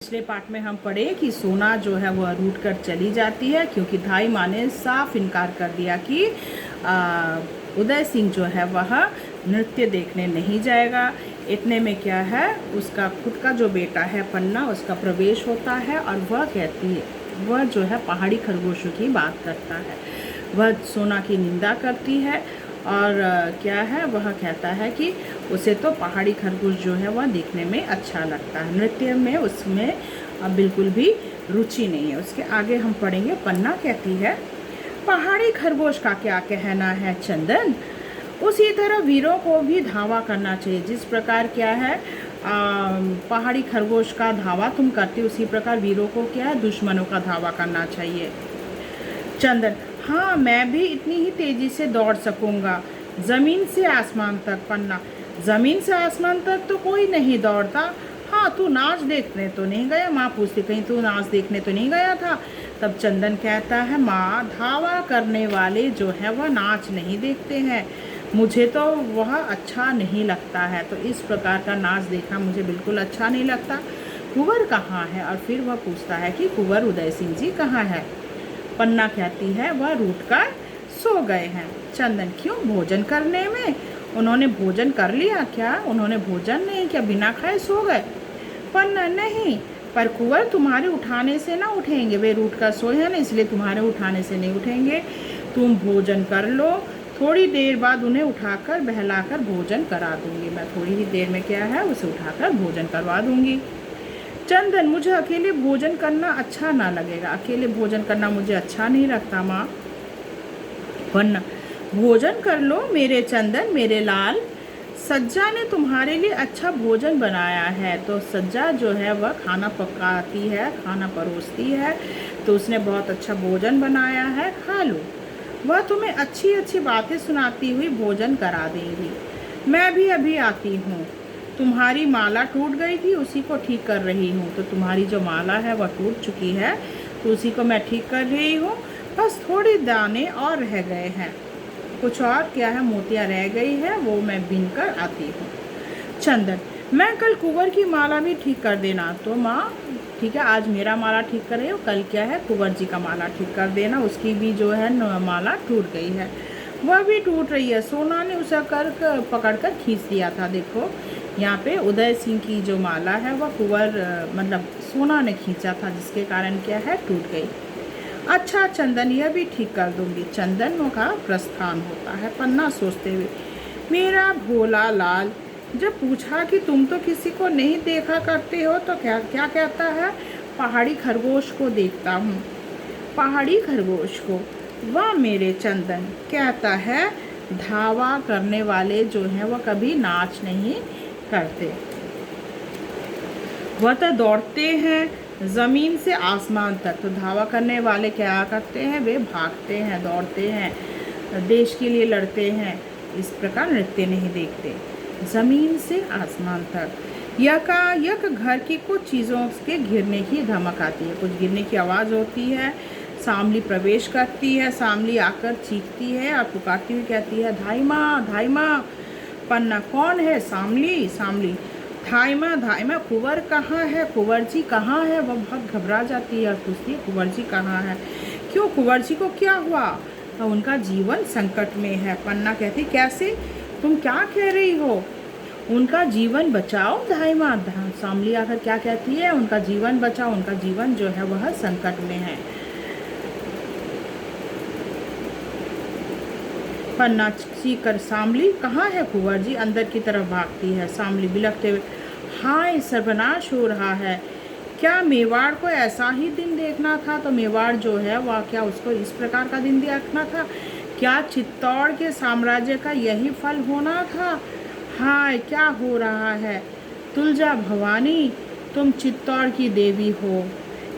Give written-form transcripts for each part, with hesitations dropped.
पिछले पार्ट में हम पढ़े कि सोना जो है वह रूठ कर चली जाती है क्योंकि धाई माँ ने साफ इनकार कर दिया कि उदय सिंह जो है वह नृत्य देखने नहीं जाएगा। इतने में क्या है, उसका खुद का जो बेटा है पन्ना, उसका प्रवेश होता है और वह कहती है, वह जो है पहाड़ी खरगोशों की बात करता है। वह सोना की निंदा करती है और क्या है, वह कहता है कि उसे तो पहाड़ी खरगोश जो है वह देखने में अच्छा लगता है, नृत्य में उसमें बिल्कुल भी रुचि नहीं है। उसके आगे हम पढ़ेंगे। पन्ना कहती है, पहाड़ी खरगोश का क्या कहना है चंदन, उसी तरह वीरों को भी धावा करना चाहिए। जिस प्रकार क्या है पहाड़ी खरगोश का धावा तुम करते, उसी प्रकार वीरों को क्या है, दुश्मनों का धावा करना चाहिए। चंदन, हाँ मैं भी इतनी ही तेजी से दौड़ सकूंगा, जमीन से आसमान तक। पन्ना, जमीन से आसमान तक तो कोई नहीं दौड़ता। हाँ, तू नाच देखने तो नहीं गया? माँ पूछती, कहीं तू नाच देखने तो नहीं गया था? तब चंदन कहता है, माँ धावा करने वाले जो है वह नाच नहीं देखते हैं, मुझे तो वह अच्छा नहीं लगता है। तो इस प्रकार का नाच देखना मुझे बिल्कुल अच्छा नहीं लगता। कुंवर कहाँ है? और फिर वह पूछता है कि कुंवर उदय सिंह जी कहाँ है? पन्ना कहती है, वह रूठ कर सो गए हैं। चंदन, क्यों? भोजन करने में? उन्होंने भोजन कर लिया क्या? उन्होंने भोजन नहीं किया, बिना खाए सो गए? पन्ना, नहीं, पर कुंवर तुम्हारे उठाने से ना उठेंगे, वे रूठ कर सोए हैं ना, इसलिए तुम्हारे उठाने से नहीं उठेंगे। तुम भोजन कर लो, थोड़ी देर बाद उन्हें उठाकर बहलाकर भोजन करा दूंगी। मैं थोड़ी ही देर में क्या है, उसे उठाकर भोजन करवा दूंगी। चंदन, मुझे अकेले भोजन करना अच्छा ना लगेगा, अकेले भोजन करना मुझे अच्छा नहीं लगता माँ। वरना भोजन कर लो मेरे चंदन, मेरे लाल, सज्जा ने तुम्हारे लिए अच्छा भोजन बनाया है। तो सज्जा जो है वह खाना पकाती है, खाना परोसती है, तो उसने बहुत अच्छा भोजन बनाया है, खा लो। वह तुम्हें अच्छी अच्छी बातें सुनाती हुई भोजन करा देंगी। मैं भी अभी आती हूँ। तुम्हारी माला टूट गई थी, उसी को ठीक कर रही हूँ। तो तुम्हारी जो माला है वह टूट चुकी है, तो उसी को मैं ठीक कर रही हूँ। बस थोड़े दाने और रह गए हैं, कुछ और क्या है, मोतियाँ रह गई है, वो मैं बीन कर आती हूँ। चंदन, मैं कल कुंवर की माला भी ठीक कर देना। तो माँ ठीक है, आज मेरा माला ठीक कर रही हो, कल क्या है कुंवर जी का माला ठीक कर देना, उसकी भी जो है माला टूट गई है, वह भी टूट रही है। सोना ने उसे पकड़ कर खींच दिया था। देखो यहाँ पे उदय सिंह की जो माला है वह कुंवर मतलब सोना ने खींचा था, जिसके कारण क्या है टूट गई। अच्छा चंदन, यह भी ठीक कर दूंगी। चंदन का प्रस्थान होता है। पन्ना सोचते हुए, मेरा भोला लाल, जब पूछा कि तुम तो किसी को नहीं देखा करते हो तो क्या क्या कहता है? पहाड़ी खरगोश को देखता हूँ। पहाड़ी खरगोश को? वाह मेरे चंदन, कहता है धावा करने वाले जो हैं वह कभी नाच नहीं करते, वह तो दौड़ते हैं ज़मीन से आसमान तक। तो धावा करने वाले क्या करते हैं? वे भागते हैं, दौड़ते हैं, देश के लिए लड़ते हैं। इस प्रकार नृत्य नहीं देखते, ज़मीन से आसमान तक। यकायक घर की कुछ चीज़ों के गिरने की धमक आती है, कुछ गिरने की आवाज़ होती है। सांवली प्रवेश करती है, सांवली आकर चीखती है और पुकारती हुई कहती है, धाई माँ, धाई माँ। पन्ना, कौन है? सांवली, सांवली। धाई माँ, कुंवर कहाँ है? कुंवर जी कहाँ है? वह बहुत घबरा जाती है और पूछती है, कुंवर जी कहाँ है? क्यों, कुंवर जी को क्या हुआ? तो उनका जीवन संकट में है। पन्ना कहती, कैसे? तुम क्या कह रही हो? उनका जीवन बचाओ धाई माँ। सांवली आकर क्या कहती है? उनका जीवन बचाओ, उनका जीवन जो है वह संकट में है। पन्ना चीख कर, सांवली कहाँ है? कुंवर जी अंदर की तरफ भागती है। सांवली बिलखते हुए, हाय सर्वनाश हो रहा है, क्या मेवाड़ को ऐसा ही दिन देखना था? तो मेवाड़ जो है वह क्या उसको इस प्रकार का दिन देखना था? क्या चित्तौड़ के साम्राज्य का यही फल होना था? हाय क्या हो रहा है? तुलजा भवानी, तुम चित्तौड़ की देवी हो,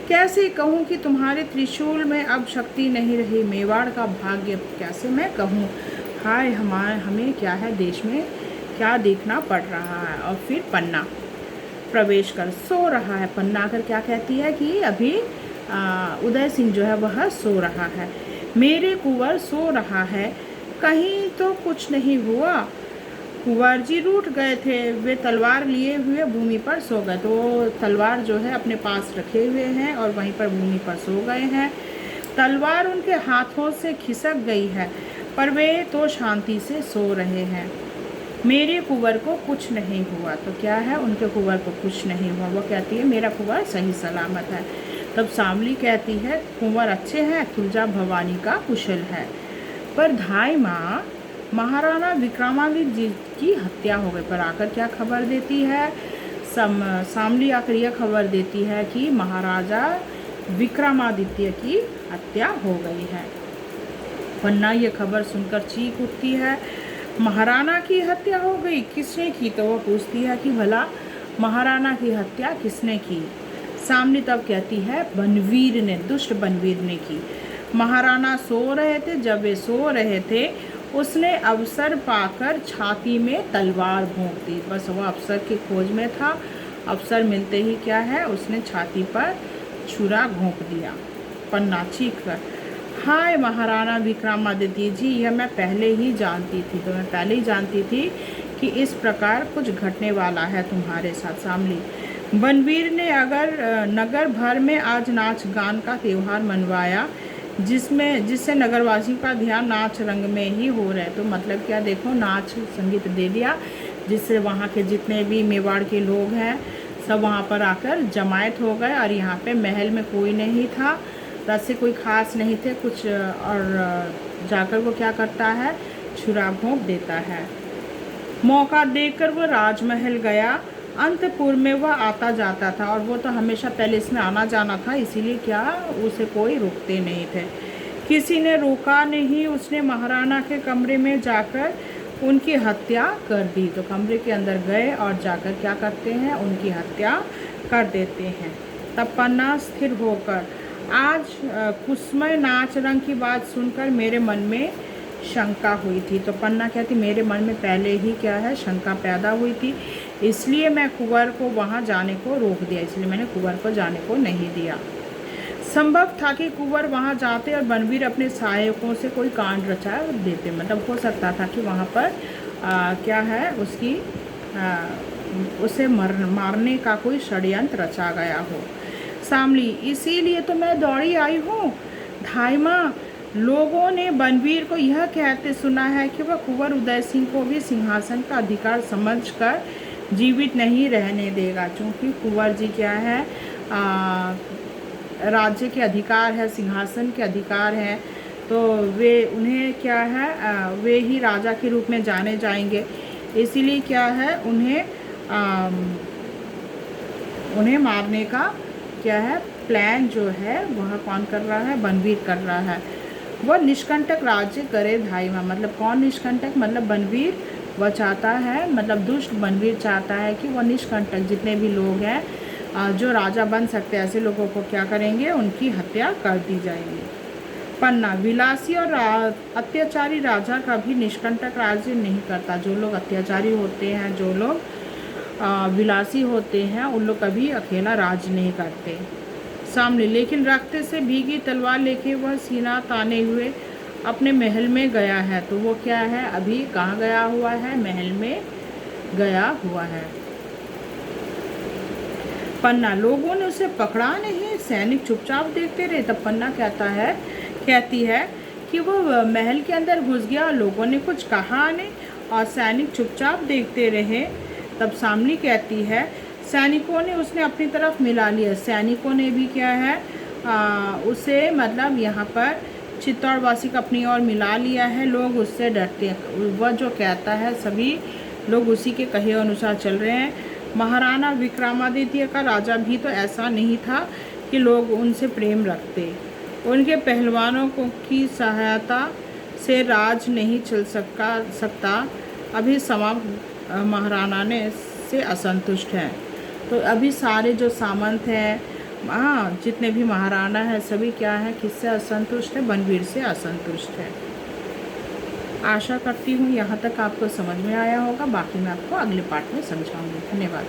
कैसे कहूँ कि तुम्हारे त्रिशूल में अब शक्ति नहीं रही, मेवाड़ का भाग्य कैसे मैं कहूँ? हाय हमें क्या है, देश में क्या देखना पड़ रहा है। और फिर पन्ना प्रवेश कर सो रहा है। पन्ना आकर क्या कहती है कि अभी उदय सिंह जो है वह सो रहा है। मेरे कुंवर सो रहा है, कहीं तो कुछ नहीं हुआ? कुंवर जी रूठ गए थे, वे तलवार लिए हुए भूमि पर सो गए। तो वो तलवार जो है अपने पास रखे हुए हैं और वहीं पर भूमि पर सो गए हैं। तलवार उनके हाथों से खिसक गई है, पर वे तो शांति से सो रहे हैं। मेरे कुंवर को कुछ नहीं हुआ। तो क्या है, उनके कुंवर को कुछ नहीं हुआ। वो कहती है मेरा कुंवर सही सलामत है। तब शामली कहती है कुंवर अच्छे हैं, तुलजा भवानी का कुशल है। पर धाई माँ महाराणा विक्रमादित्य जी की हत्या हो गई। पर आकर क्या खबर देती है, शामली आकर यह खबर देती है कि महाराजा विक्रमादित्य की हत्या हो गई है। पन्ना ये खबर सुनकर चीख उठती है, महाराणा की हत्या हो गई, किसने की? तो वो पूछती है कि भला महाराणा की हत्या किसने की? शामली तब कहती है बनवीर ने, दुष्ट बनवीर ने की। महाराणा सो रहे थे, जब वे सो रहे थे उसने अवसर पाकर छाती में तलवार भोंक दी। बस वो अवसर की खोज में था, अवसर मिलते ही क्या है, उसने छाती पर छुरा घोंप दिया। पन्ना चीख कर, हाय महाराणा विक्रमादित्य जी, यह मैं पहले ही जानती थी। तो मैं पहले ही जानती थी कि इस प्रकार कुछ घटने वाला है तुम्हारे साथ। शामली, बनवीर ने अगर नगर भर में आज नाच गान का त्यौहार मनवाया, जिससे नगरवासियों का ध्यान नाच रंग में ही हो रहा है। तो मतलब क्या, देखो नाच संगीत दे दिया, जिससे वहाँ के जितने भी मेवाड़ के लोग हैं सब वहाँ पर आकर जमायत हो गए। और यहाँ पे महल में कोई नहीं था, वैसे कोई खास नहीं थे कुछ, और जाकर वो क्या करता है, छुरा भोंक देता है। मौका देखकर वो राजमहल गया। अंतपुर में वह आता जाता था, और वो तो हमेशा पैलेस में आना जाना था, इसीलिए क्या उसे कोई रोकते नहीं थे, किसी ने रोका नहीं। उसने महाराणा के कमरे में जाकर उनकी हत्या कर दी। तो कमरे के अंदर गए और जाकर क्या करते हैं, उनकी हत्या कर देते हैं। तब पन्ना स्थिर होकर, आज कुसमय नाच रंग की बात सुनकर मेरे मन में शंका हुई थी। तो पन्ना कहती मेरे मन में पहले ही क्या है, शंका पैदा हुई थी, इसलिए मैं कुंवर को वहाँ जाने को रोक दिया, इसलिए मैंने कुंवर को जाने को नहीं दिया। संभव था कि कुंवर वहाँ जाते और बनवीर अपने सहायकों से कोई कांड रचा देते। मतलब हो सकता था कि वहाँ पर क्या है, उसकी उसे मारने का कोई षड्यंत्र रचा गया हो। शामली, इसीलिए तो मैं दौड़ी आई हूँ। धाई माँ, लोगों ने बनवीर को यह कहते सुना है कि वह कुंवर उदय सिंह को भी सिंहासन का अधिकार समझकर जीवित नहीं रहने देगा। क्योंकि कुंवर जी क्या है, राज्य के अधिकार है, सिंहासन के अधिकार हैं, तो वे उन्हें क्या है, वे ही राजा के रूप में जाने जाएंगे। इसीलिए क्या है, उन्हें मारने का क्या है, प्लान जो है वह कौन कर रहा है, बनवीर कर रहा है। वह निष्कंटक राज्य करे धाई माँ। मतलब कौन निष्कंटक, मतलब बनवीर वह चाहता है, मतलब दुष्ट बनवीर चाहता है कि वह निष्कंटक जितने भी लोग हैं जो राजा बन सकते हैं, ऐसे लोगों को क्या करेंगे, उनकी हत्या कर दी जाएगी। पन्ना, विलासी और अत्याचारी राजा कभी निष्कंटक राज्य नहीं करता। जो लोग अत्याचारी होते हैं, जो लोग विलासी होते हैं, उन लोग कभी अकेला राज नहीं करते। सामने, लेकिन रक्त से भीगी तलवार लेके वह सीना ताने हुए अपने महल में गया है। तो वो क्या है, अभी कहाँ गया हुआ है, महल में गया हुआ है। पन्ना, लोगों ने उसे पकड़ा नहीं, सैनिक चुपचाप देखते रहे। तब पन्ना कहती है कि वो महल के अंदर घुस गया, लोगों ने कुछ कहा नहीं और सैनिक चुपचाप देखते रहे। तब सामने कहती है, सैनिकों ने उसने अपनी तरफ मिला लिया। सैनिकों ने भी क्या है, उसे मतलब यहाँ पर चित्तौड़वासी को अपनी ओर मिला लिया है। लोग उससे डरते हैं, वह जो कहता है सभी लोग उसी के कहे अनुसार चल रहे हैं। महाराणा विक्रमादित्य का राजा भी तो ऐसा नहीं था कि लोग उनसे प्रेम रखते। उनके पहलवानों की सहायता से राज नहीं चल सकता। अभी समा महाराणा ने से असंतुष्ट हैं। तो अभी सारे जो सामंत हैं, जितने भी महाराणा हैं, सभी क्या है, किससे असंतुष्ट है, बनवीर से असंतुष्ट है। आशा करती हूँ यहाँ तक आपको समझ में आया होगा। बाकी मैं आपको अगले पार्ट में समझाऊंगी। धन्यवाद।